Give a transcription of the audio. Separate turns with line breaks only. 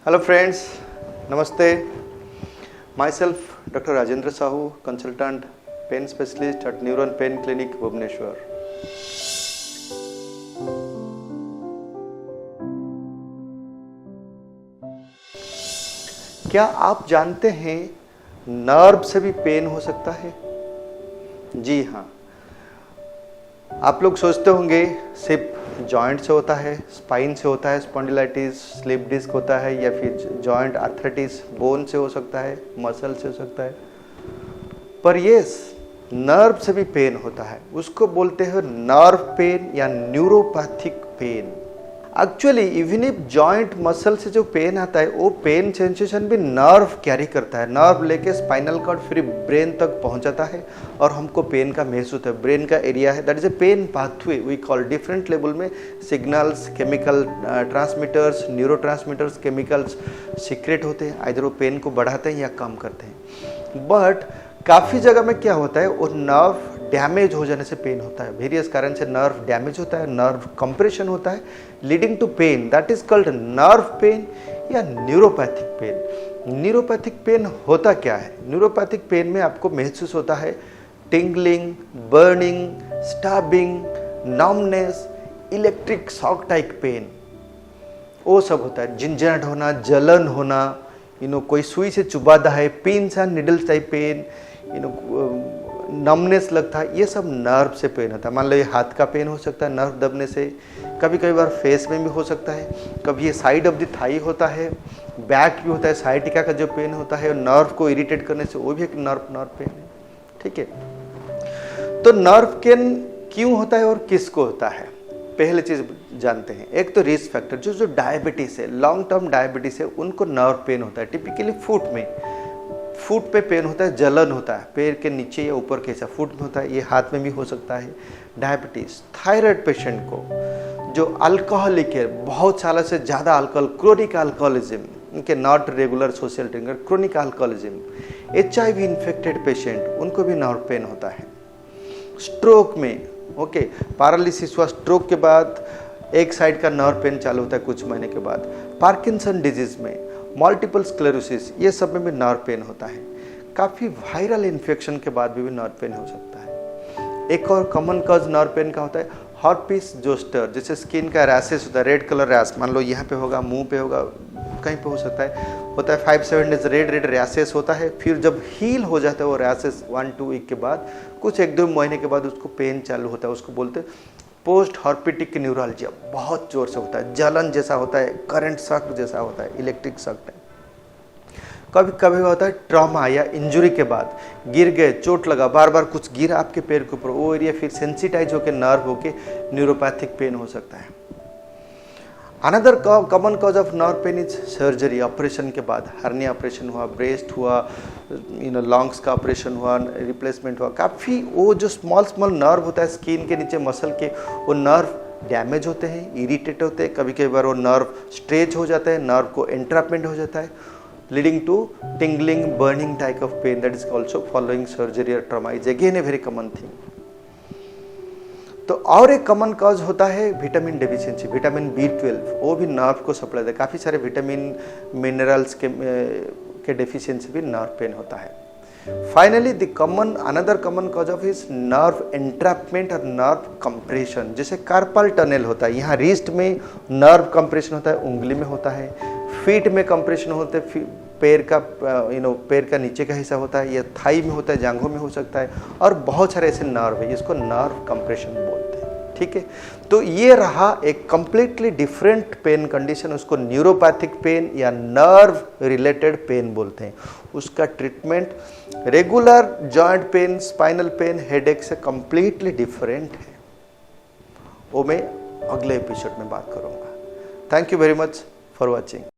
Hello friends, Namaste. Myself Dr. Rajendra Sahu, consultant pain specialist at Neuron Pain Clinic, Bhubaneswar. क्या आप जानते हैं nerve से भी पेन हो सकता है? जी हाँ, आप लोग सोचते होंगे सिर्फ जॉइंट से होता है, स्पाइन से होता है, स्पॉन्डिलाइटिस, स्लिप डिस्क होता है, या फिर जॉइंट आर्थराइटिस बोन से हो सकता है, मसल से हो सकता है। पर यस, नर्व से भी पेन होता है। उसको बोलते हैं नर्व पेन या neuropathic pen. Actually even if joint muscle से जो पेन आता है, वो पेन सेंसेशन भी नर्व कैरी करता है। नर्व लेके स्पाइनल कॉर्ड फिर ब्रेन तक पहुंच जाता है और हमको पेन का महसूस होता है। ब्रेन का एरिया है, that is a pain pathway. We call different level में signals, chemical transmitters, neurotransmitters, chemicals secrete होते हैं। आइदर वो पेन को बढ़ाते हैं या कम करते हैं। बट काफ़ी जगह में क्या होता है, वो नर्व डैमेज हो जाने से पेन होता है। वेरियस कारण से नर्व डैमेज होता है, नर्व कंप्रेशन होता है, leading to pain. That is called nerve pain या न्यूरोपैथिक पेन। न्यूरोपैथिक पेन होता क्या है? न्यूरोपैथिक पेन में आपको महसूस होता है tingling, burning, stabbing, numbness, electric shock type pain, वो सब होता है। झंझनाहट होना, जलन होना, कोई सुई से चुभाता है, pins and needles type pain, numbness लगता है, ये सब नर्व से पेन होता है। मान लो ये हाथ का पेन हो सकता है नर्व दबने से, कभी बार फेस में भी हो सकता है, कभी ये साइड ऑफ द थाई होता है, बैक भी होता है, साइटिका का जो पेन होता है नर्व को इरिटेट करने से, वो भी एक नर्व पेन है। ठीक है, तो नर्व पेन क्यों होता है और किसको होता है, पहले चीज जानते हैं। एक तो रिस्क फैक्टर, जो डायबिटीज है, लॉन्ग टर्म डायबिटीज है, उनको नर्व पेन होता है। टिपिकली फुट पे पेन होता है, जलन होता है पैर के नीचे या ऊपर कैसा, फुट में होता है, ये हाथ में भी हो सकता है। डायबिटीज, थायराइड पेशेंट को, जो अल्कोहलिक है, बहुत सालों से ज़्यादा अल्कोहल, क्रोनिक अल्कोहलिज्म, उनके not regular social drinker, chronic alcoholism. HIV infected patient, उनको भी नर्व पेन होता है। स्ट्रोक में, ओके, पैरालिसिस हुआ, स्ट्रोक के बाद एक साइड का नर्व पेन चालू होता है कुछ महीने के बाद। पार्किंसन डिजीज में, मल्टीपल स्क्लेरोसिस, ये सब में भी नर्व पेन होता है। काफ़ी वायरल इन्फेक्शन के बाद भी नर्व पेन हो सकता है। एक और कॉमन कॉज नर्व पेन का होता है हर्पिस जोस्टर, जैसे स्किन का रैसेस होता है, रेड कलर रैश, मान लो यहाँ पे होगा, मुंह पे होगा, कहीं पे हो सकता है 5-7 डेज रेड रैसेस होता है। फिर जब हील हो जाता है वो रैसेस 1-2 वीक के बाद, कुछ 1-2 महीने के बाद उसको पेन चालू होता है। उसको बोलते हैं पोस्ट हॉर्पिटिक न्यूरालजिया, बहुत जोर से होता है, जलन जैसा होता है, करंट शॉक जैसा होता है, इलेक्ट्रिक शॉक टाइप। कभी कभी होता है ट्रॉमा या इंजुरी के बाद, गिर गए, चोट लगा, बार बार कुछ गिरा आपके पैर के ऊपर, वो एरिया फिर सेंसिटाइज होकर नर्व होके न्यूरोपैथिक पेन हो सकता है। Another common cause of nerve pain is surgery, operation के बाद, हर्निया ऑपरेशन हुआ, ब्रेस्ट हुआ, लंग्स का ऑपरेशन हुआ, रिप्लेसमेंट हुआ, काफ़ी वो जो स्मॉल नर्व होता है स्किन के नीचे मसल के, वो नर्व डैमेज होते हैं, इरिटेट होते हैं, कभी बार वो नर्व स्ट्रेच हो जाता है, नर्व को एंट्रैपमेंट हो जाता है, leading to tingling, burning type of pain, that is also following surgery और trauma, is again a very common thing. तो और एक कॉमन कॉज होता है विटामिन डेफिशिएंसी, विटामिन B12, वो भी नर्व को सप्लाई देता है। काफ़ी सारे विटामिन मिनरल्स के डेफिशिएंसी भी नर्व पेन होता है। Finally another common cause of is nerve entrapment और नर्व कंप्रेशन, जैसे कार्पल टनल होता है, यहाँ रिस्ट में नर्व कंप्रेशन होता है, उंगली में होता है, फीट में कंप्रेशन होते हैं, पैर का नीचे का हिस्सा होता है, या थाई में होता है, जांघों में हो सकता है, और बहुत सारे ऐसे नर्व है जिसको नर्व कंप्रेशन बोलते हैं। ठीक है, तो ये रहा एक कंप्लीटली डिफरेंट पेन कंडीशन, उसको न्यूरोपैथिक पेन या नर्व रिलेटेड पेन बोलते हैं। उसका treatment regular joint pain, spinal pain, headache से कंप्लीटली डिफरेंट है। वो मैं अगले एपिसोड में बात करूंगा। Thank you very much for watching.